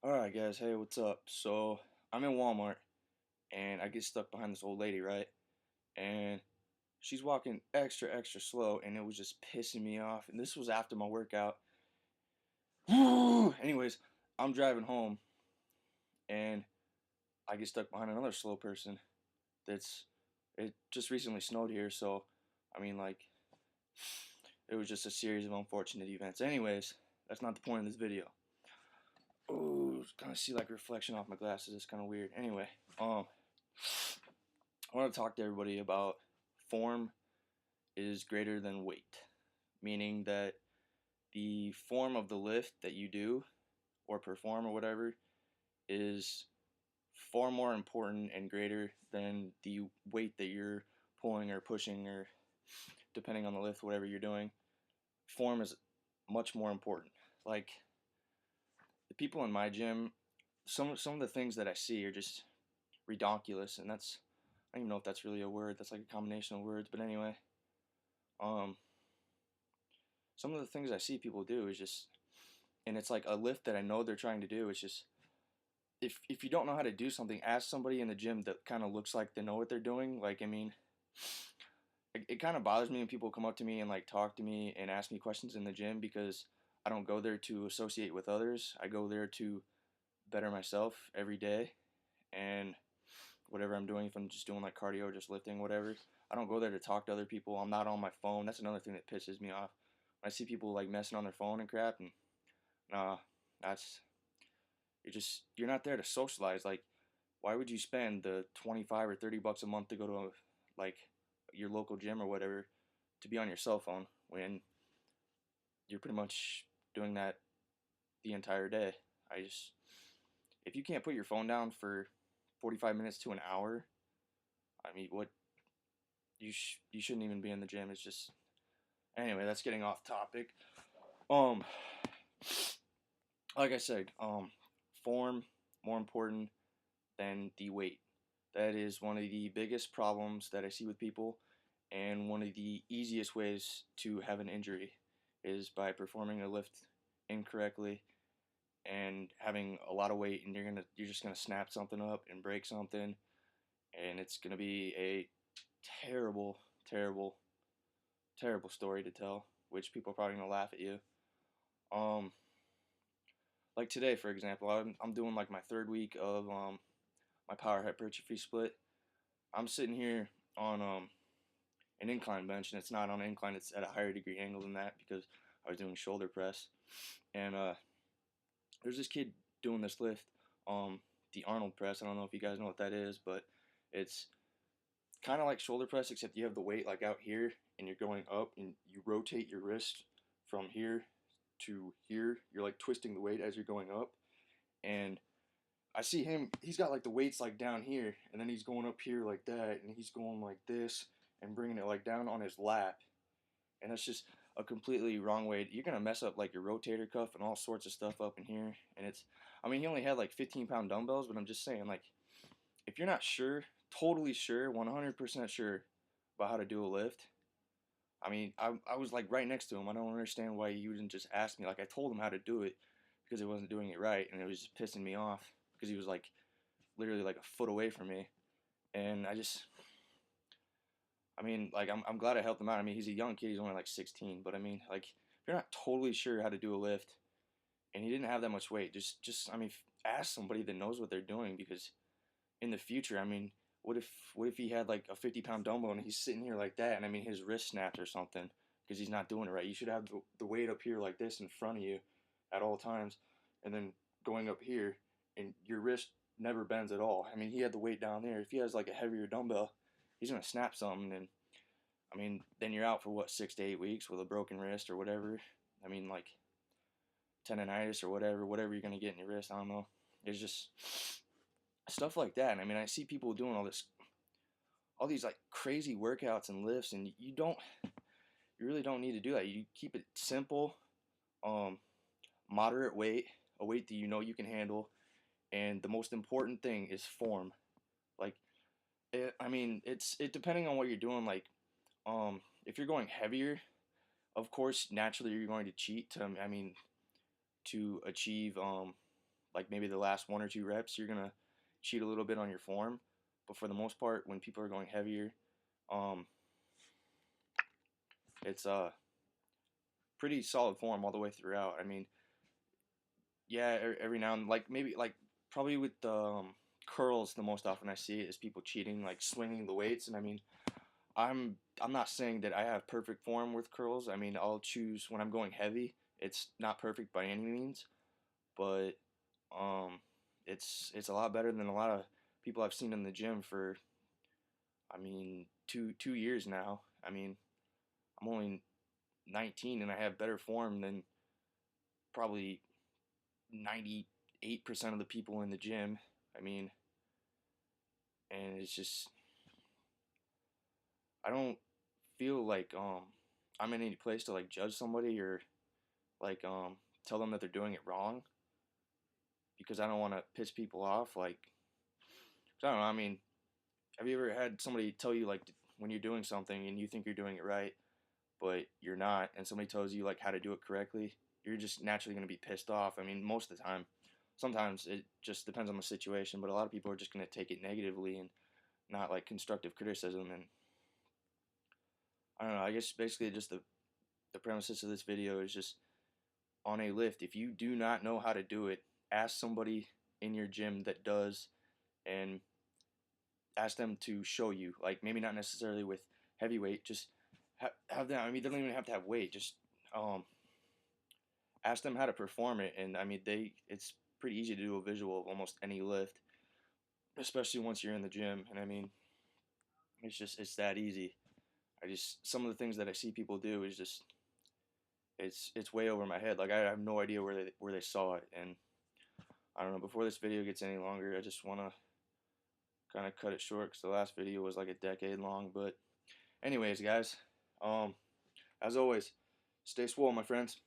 Alright guys, hey, what's up? So I'm in Walmart and I get stuck behind this old lady, right? And she's walking extra slow and it was just pissing me off. And this was after my workout. Anyways, I'm driving home and I get stuck behind another slow person that's it just recently snowed here, so I mean like it was just a series of unfortunate events. Anyways, that's not the point of this video. Oh, kind of see like reflection off my glasses. It's kind of weird. Anyway, I want to talk to everybody about form is greater than weight, meaning that the form of the lift that you do or perform or whatever is far more important and greater than the weight that you're pulling or pushing or depending on the lift, whatever you're doing. Form is much more important. Like the people in my gym, some of the things that I see are just redonkulous, and that's I don't even know if that's really a word. That's like a combination of words, but anyway. Um, some of the things I see people do is just, and it's like a lift that I know they're trying to do. It's just, if you don't know how to do something, ask somebody in the gym that kind of looks like they know what they're doing. Like, I mean, it kind of bothers me when people come up to me and like talk to me and ask me questions in the gym because I don't go there to associate with others. I go there to better myself every day and whatever I'm doing, if I'm just doing like cardio, just lifting, whatever. I don't go there to talk to other people. I'm not on my phone. That's another thing that pisses me off. When I see people like messing on their phone and crap, and nah, that's you're not there to socialize. Like, why would you spend the 25 or 30 bucks a month to go to like your local gym or whatever to be on your cell phone when you're pretty much doing that the entire day? I just if you can't put your phone down for 45 minutes to an hour, I mean, what you shouldn't even be in the gym. It's just anyway. That's getting off topic. Um, like I said, form more important than the weight. That is one of the biggest problems that I see with people, and one of the easiest ways to have an injury is by performing a lift incorrectly and having a lot of weight, and you're just gonna snap something up and break something, and it's gonna be a terrible, terrible, terrible story to tell, which people are probably gonna laugh at you. Um, like today, for example, I'm doing like my third week of my power hypertrophy split. I'm sitting here on an incline bench, and it's not on an incline; it's at a higher degree angle than that because I was doing shoulder press. And there's this kid doing this lift, the Arnold press. I don't know if you guys know what that is, but it's kind of like shoulder press, except you have the weight like out here, and you're going up, and you rotate your wrist from here to here. You're like twisting the weight as you're going up, and I see him. He's got like the weights like down here, and then he's going up here like that, and he's going like this and bringing it like down on his lap, and that's just a completely wrong way. You're gonna mess up like your rotator cuff and all sorts of stuff up in here, and it's. I mean, he only had like 15-pound dumbbells, but I'm just saying like if you're not sure, totally sure, 100% sure about how to do a lift. I mean, I was like right next to him. I don't understand why he wouldn't just ask me. Like I told him how to do it because he wasn't doing it right, and it was just pissing me off because he was like literally like a foot away from me, and I mean, like I'm glad I helped him out. I mean, he's a young kid; he's only like 16, but I mean, like if you're not totally sure how to do a lift, and he didn't have that much weight, just I mean, ask somebody that knows what they're doing because in the future, I mean, what if he had like a 50-pound dumbbell and he's sitting here like that, and I mean his wrist snapped or something because he's not doing it right. You should have the weight up here like this in front of you at all times, and then going up here, and your wrist never bends at all. I mean, he had the weight down there. If he has like a heavier dumbbell, he's gonna snap something, and I mean, then you're out for what 6 to 8 weeks with a broken wrist or whatever. I mean, like tendonitis or whatever you're gonna get in your wrist. I don't know. It's just stuff like that. And I mean, I see people doing all these like crazy workouts and lifts, and you really don't need to do that. You keep it simple, um, moderate weight, a weight that you know you can handle, and the most important thing is form. Like, I mean, it depending on what you're doing. Like, if you're going heavier, of course, naturally you're going to cheat to, I mean, to achieve like maybe the last 1 or 2 reps, you're gonna cheat a little bit on your form. But for the most part, when people are going heavier, um, it's pretty solid form all the way throughout. I mean, yeah, every now and like maybe like probably with the curls, the most often I see it is people cheating, like swinging the weights. And I mean, I'm not saying that I have perfect form with curls. I mean, I'll choose when I'm going heavy. It's not perfect by any means, but um, it's a lot better than a lot of people I've seen in the gym for. I mean, two years now. I mean, I'm only 19 and I have better form than probably 98% of the people in the gym. I mean, and it's just I don't feel like I'm in any place to like judge somebody or like tell them that they're doing it wrong because I don't want to piss people off. Like, I don't know. I mean, have you ever had somebody tell you like when you're doing something and you think you're doing it right, but you're not, and somebody tells you like how to do it correctly? You're just naturally going to be pissed off. I mean, most of the time. Sometimes it just depends on the situation, but a lot of people are just going to take it negatively and not like constructive criticism. And I don't know. I guess basically just the premises of this video is just on a lift. If you do not know how to do it, ask somebody in your gym that does, and ask them to show you. Like maybe not necessarily with heavyweight, just have them. I mean, they don't even have to have weight. Just um, ask them how to perform it, and I mean, it's pretty easy to do a visual of almost any lift, especially once you're in the gym. And I mean, it's that easy. I just some of the things that I see people do is just it's way over my head. Like I have no idea where they saw it, and I don't know. Before this video gets any longer, I just want to kind of cut it short because the last video was like a decade long. But anyways, guys, um, as always, stay swole, my friends.